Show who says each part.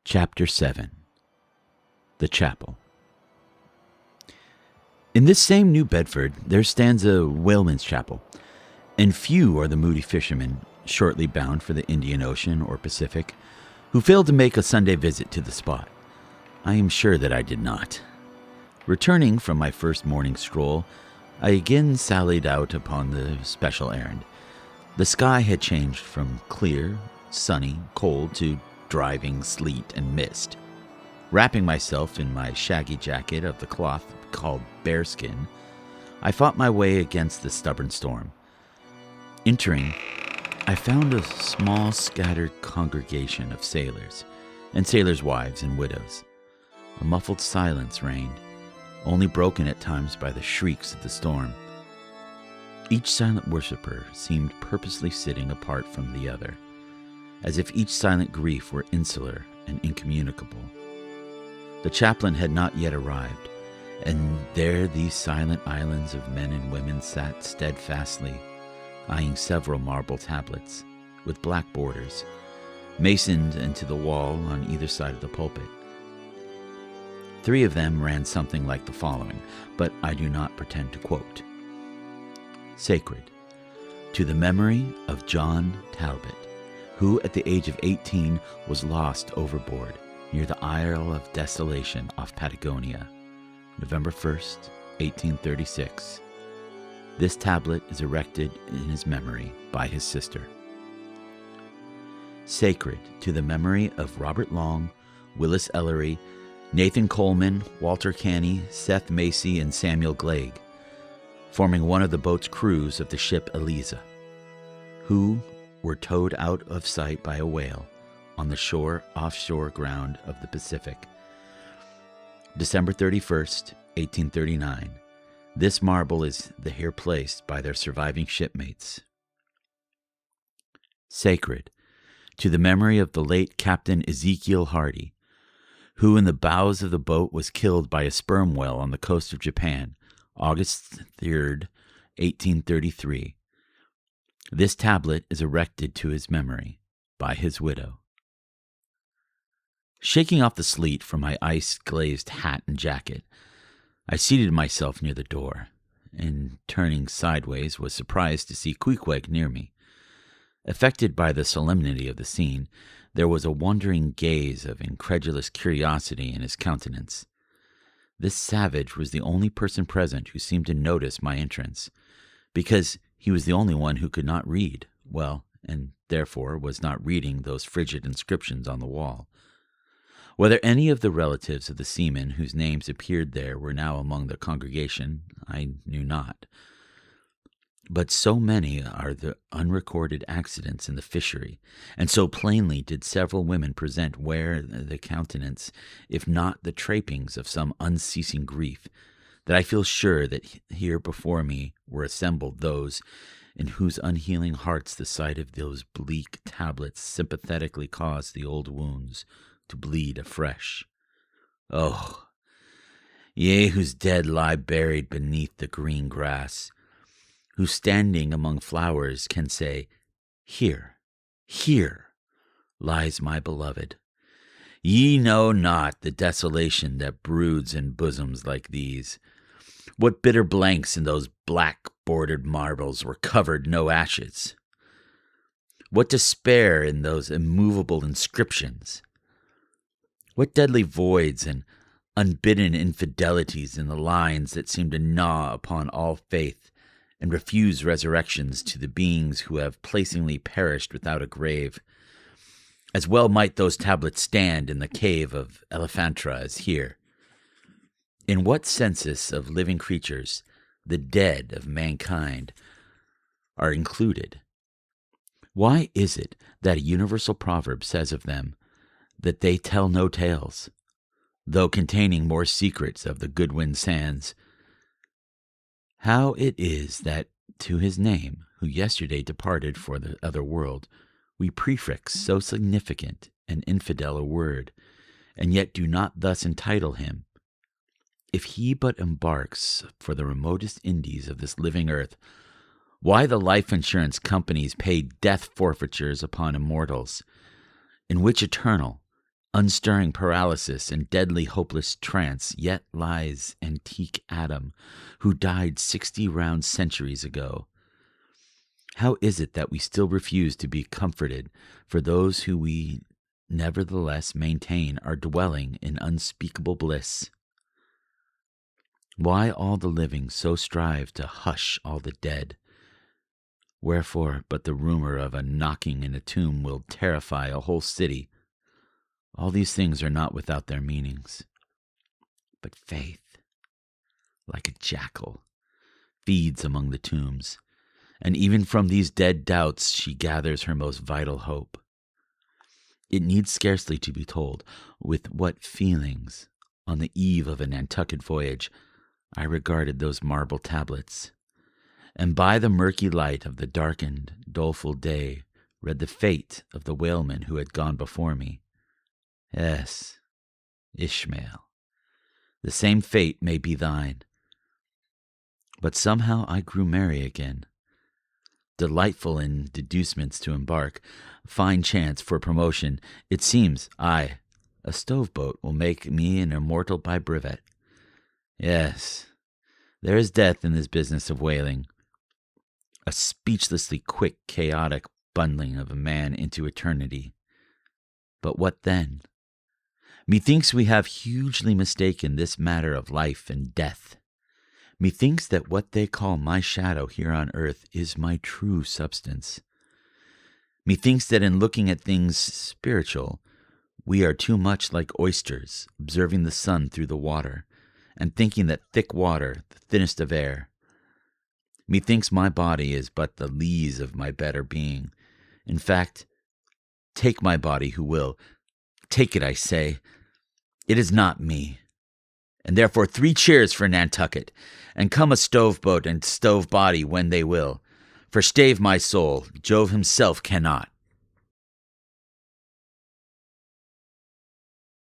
Speaker 1: Chapter 7 The Chapel. In this same New Bedford, there stands a whaleman's chapel, and few are the moody fishermen, shortly bound for the Indian Ocean or Pacific, who failed to make a Sunday visit to the spot. I am sure that I did not. Returning from my first morning stroll, I again sallied out upon the special errand. The sky had changed from clear, sunny, cold to driving sleet and mist. Wrapping myself in my shaggy jacket of the cloth called bearskin, I fought my way against the stubborn storm. Entering, I found a small scattered congregation of sailors, and sailors' wives and widows. A muffled silence reigned, only broken at times by the shrieks of the storm. Each silent worshiper seemed purposely sitting apart from the other, as if each silent grief were insular and incommunicable. The chaplain had not yet arrived, and there these silent islands of men and women sat steadfastly, eyeing several marble tablets with black borders, masoned into the wall on either side of the pulpit. 3 of them ran something like the following, but I do not pretend to quote. Sacred, to the memory of John Talbot, who at the age of 18 was lost overboard near the Isle of Desolation off Patagonia, November 1st, 1836. This tablet is erected in his memory by his sister. Sacred to the memory of Robert Long, Willis Ellery, Nathan Coleman, Walter Canny, Seth Macy, and Samuel Glegg, forming one of the boat's crews of the ship Eliza, who were towed out of sight by a whale on the offshore ground of the Pacific, December 31st, 1839. This marble is here placed by their surviving shipmates. Sacred to the memory of the late Captain Ezekiel Hardy, who in the bows of the boat was killed by a sperm whale on the coast of Japan, August 3rd, 1833. This tablet is erected to his memory by his widow. Shaking off the sleet from my ice-glazed hat and jacket, I seated myself near the door, and turning sideways was surprised to see Queequeg near me. Affected by the solemnity of the scene, there was a wondering gaze of incredulous curiosity in his countenance. This savage was the only person present who seemed to notice my entrance, because he was the only one who could not read well, and therefore was not reading those frigid inscriptions on the wall. Whether any of the relatives of the seamen whose names appeared there were now among the congregation, I knew not. But so many are the unrecorded accidents in the fishery, and so plainly did several women present wear the countenance, if not the trappings of some unceasing grief, that I feel sure that here before me were assembled those in whose unhealing hearts the sight of those bleak tablets sympathetically caused the old wounds to bleed afresh. Oh, ye whose dead lie buried beneath the green grass, who standing among flowers can say, Here, here lies my beloved. Ye know not the desolation that broods in bosoms like these. What bitter blanks in those black-bordered marbles were covered no ashes? What despair in those immovable inscriptions? What deadly voids and unbidden infidelities in the lines that seem to gnaw upon all faith and refuse resurrections to the beings who have placingly perished without a grave? As well might those tablets stand in the cave of Elephantra as here. In what census of living creatures the dead of mankind are included? Why is it that a universal proverb says of them that they tell no tales, though containing more secrets of the Goodwin sands? How it is that to his name, who yesterday departed for the other world, we prefix so significant and infidel a word, and yet do not thus entitle him. If he but embarks for the remotest Indies of this living earth, why the life insurance companies pay death forfeitures upon immortals, in which eternal Unstirring paralysis and deadly hopeless trance, yet lies antique Adam, who died 60 round centuries ago. How is it that we still refuse to be comforted for those who we nevertheless maintain are dwelling in unspeakable bliss? Why all the living so strive to hush all the dead? Wherefore but the rumor of a knocking in a tomb will terrify a whole city? All these things are not without their meanings. But faith, like a jackal, feeds among the tombs, and even from these dead doubts she gathers her most vital hope. It needs scarcely to be told with what feelings, on the eve of a Nantucket voyage, I regarded those marble tablets, and by the murky light of the darkened, doleful day read the fate of the whaleman who had gone before me. Yes, Ishmael, the same fate may be thine. But somehow I grew merry again, delightful in deducements to embark, fine chance for promotion. It seems, a stove-boat will make me an immortal by brevet. Yes, there is death in this business of whaling, a speechlessly quick, chaotic bundling of a man into eternity. But what then? Methinks we have hugely mistaken this matter of life and death. Methinks that what they call my shadow here on earth is my true substance. Methinks that in looking at things spiritual, we are too much like oysters, observing the sun through the water, and thinking that thick water, the thinnest of air. Methinks my body is but the lees of my better being. In fact, take my body who will. Take it, I say. It is not me. And therefore 3 cheers for Nantucket, and come a stove-boat and stove-body when they will. For stave my soul, Jove himself cannot.